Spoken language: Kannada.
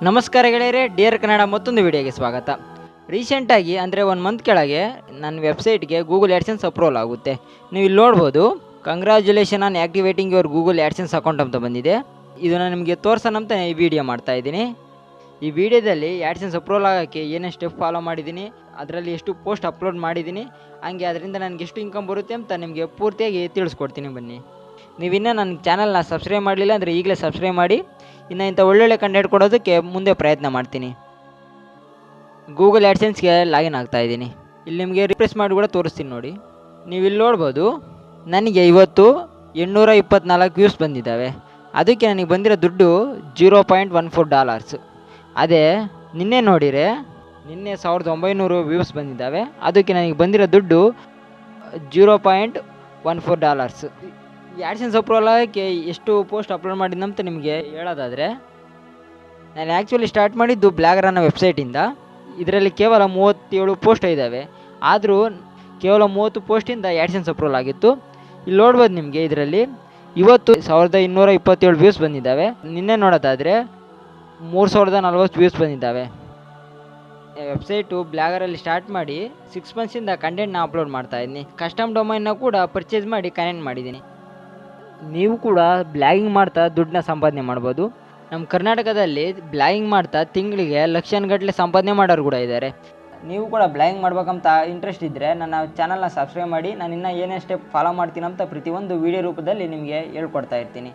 ನಮಸ್ಕಾರ ಗೆಳೆಯರೇ, ಡಿಯರ್ ಕನ್ನಡ ಮತ್ತೊಂದು ವಿಡಿಯೋಗೆ ಸ್ವಾಗತ. ರೀಸೆಂಟಾಗಿ ಅಂದರೆ 1 ಮಂತ್ ಕೆಳಗೆ ನನ್ನ ವೆಬ್ಸೈಟ್ಗೆ ಗೂಗಲ್ ಆ್ಯಡ್ಸೆನ್ಸ್ ಅಪ್ರೂವಲ್ ಆಗುತ್ತೆ. ನೀವು ಇಲ್ಲಿ ನೋಡ್ಬೋದು, congratulation on activating your Google AdSense account ಅಂತ ಬಂದಿದೆ. ಇದನ್ನು ನಿಮಗೆ ತೋರ್ಸೋಣ ಅಂತ ಈ ವಿಡಿಯೋ ಮಾಡ್ತಾ ಇದ್ದೀನಿ. ಈ ವಿಡಿಯೋದಲ್ಲಿ ಆ್ಯಡ್ಸೆನ್ಸ್ ಅಪ್ರೂವಲ್ ಆಗೋಕ್ಕೆ ಏನೇನು ಸ್ಟೆಪ್ ಫಾಲೋ ಮಾಡಿದ್ದೀನಿ, ಅದರಲ್ಲಿ ಎಷ್ಟು ಪೋಸ್ಟ್ ಅಪ್ಲೋಡ್ ಮಾಡಿದ್ದೀನಿ, ಹಂಗೆ ಅದರಿಂದ ನನಗೆ ಎಷ್ಟು ಇನ್ಕಮ್ ಬರುತ್ತೆ ಅಂತ ನಿಮಗೆ ಪೂರ್ತಿಯಾಗಿ ತಿಳಿಸ್ಕೊಡ್ತೀನಿ. ಬನ್ನಿ. ನೀವಿನ್ನೂ ನನ್ನ ಚಾನಲ್ನ ಸಬ್ಸ್ಕ್ರೈಬ್ ಮಾಡಲಿಲ್ಲ ಅಂದರೆ ಈಗಲೇ ಸಬ್ಸ್ಕ್ರೈಬ್ ಮಾಡಿ. ಇನ್ನು ಇಂಥ ಒಳ್ಳೊಳ್ಳೆ ಕಂಟೆಂಟ್ ಕೊಡೋದಕ್ಕೆ ಮುಂದೆ ಪ್ರಯತ್ನ ಮಾಡ್ತೀನಿ. ಗೂಗಲ್ ಆ್ಯಡ್ಸೆನ್ಸ್ಗೆ ಲಾಗಿನ್ ಆಗ್ತಾ ಇದ್ದೀನಿ. ಇಲ್ಲಿ ನಿಮಗೆ ರಿಫ್ರೆಶ್ ಮಾಡಿ ಕೂಡ ತೋರಿಸ್ತೀನಿ ನೋಡಿ. ನೀವು ಇಲ್ಲಿ ನೋಡ್ಬೋದು, ನನಗೆ ಇವತ್ತು 824 ವ್ಯೂಸ್ ಬಂದಿದ್ದಾವೆ. ಅದಕ್ಕೆ ನನಗೆ ಬಂದಿರೋ ದುಡ್ಡು $0.14. ಅದೇ ನಿನ್ನೆ ನೋಡಿದರೆ ನಿನ್ನೆ 1900 ವ್ಯೂಸ್ ಬಂದಿದ್ದಾವೆ. ಅದಕ್ಕೆ ನನಗೆ ಬಂದಿರೋ ದುಡ್ಡು $0.14. ಆ್ಯಡ್ಸೆನ್ಸ್ ಅಪ್ರೂವಲ್ ಆಗೋಕ್ಕೆ ಎಷ್ಟು ಪೋಸ್ಟ್ ಅಪ್ಲೋಡ್ ಮಾಡಿದ್ದಂತ ನಿಮಗೆ ಹೇಳೋದಾದರೆ, ನಾನು ಆ್ಯಕ್ಚುಲಿ ಸ್ಟಾರ್ಟ್ ಮಾಡಿದ್ದು ಬ್ಲಾಗರ್ ಅನ್ನೋ ವೆಬ್ಸೈಟಿಂದ. ಇದರಲ್ಲಿ ಕೇವಲ 37 ಪೋಸ್ಟ್ ಇದ್ದಾವೆ. ಆದರೂ ಕೇವಲ 30 ಪೋಸ್ಟಿಂದ ಆ್ಯಡ್ಸೆನ್ಸ್ ಅಪ್ರೂವಲ್ ಆಗಿತ್ತು. ಇಲ್ಲಿ ನೋಡ್ಬೋದು ನಿಮಗೆ, ಇದರಲ್ಲಿ ಇವತ್ತು 1227 ವ್ಯೂಸ್ ಬಂದಿದ್ದಾವೆ. ನಿನ್ನೆ ನೋಡೋದಾದರೆ 3040 ವ್ಯೂಸ್ ಬಂದಿದ್ದಾವೆ. ವೆಬ್ಸೈಟು ಬ್ಲಾಗರಲ್ಲಿ ಸ್ಟಾರ್ಟ್ ಮಾಡಿ 6 ಮಂತ್ಸಿಂದ ಕಂಟೆಂಟ್ನ ಅಪ್ಲೋಡ್ ಮಾಡ್ತಾಯಿದ್ದೀನಿ. ಕಸ್ಟಮ್ ಡೊಮೈನ್ನ ಕೂಡ ಪರ್ಚೇಸ್ ಮಾಡಿ ಕನೆಕ್ಟ್ ಮಾಡಿದ್ದೀನಿ. ನೀವು ಕೂಡ ಬ್ಲಾಗಿಂಗ್ ಮಾಡ್ತಾ ದುಡ್ಡನ್ನ ಸಂಪಾದನೆ ಮಾಡ್ಬೋದು. ನಮ್ಮ ಕರ್ನಾಟಕದಲ್ಲಿ ಬ್ಲಾಗಿಂಗ್ ಮಾಡ್ತಾ ತಿಂಗಳಿಗೆ ಲಕ್ಷಗಟ್ಟಲೆ ಸಂಪಾದನೆ ಮಾಡೋರು ಕೂಡ ಇದ್ದಾರೆ. ನೀವು ಕೂಡ ಬ್ಲಾಗಿಂಗ್ ಮಾಡ್ಬೇಕಂತ ಇಂಟ್ರೆಸ್ಟ್ ಇದ್ದರೆ ನನ್ನ ಚಾನಲ್ನ ಸಬ್ಸ್ಕ್ರೈಬ್ ಮಾಡಿ. ನಾನು ಇನ್ನೂ ಏನೇ ಸ್ಟೆಪ್ ಫಾಲೋ ಮಾಡ್ತೀನಿ ಅಂತ ಪ್ರತಿಯೊಂದು ವೀಡಿಯೋ ರೂಪದಲ್ಲಿ ನಿಮಗೆ ಹೇಳ್ಕೊಡ್ತಾ ಇರ್ತೀನಿ.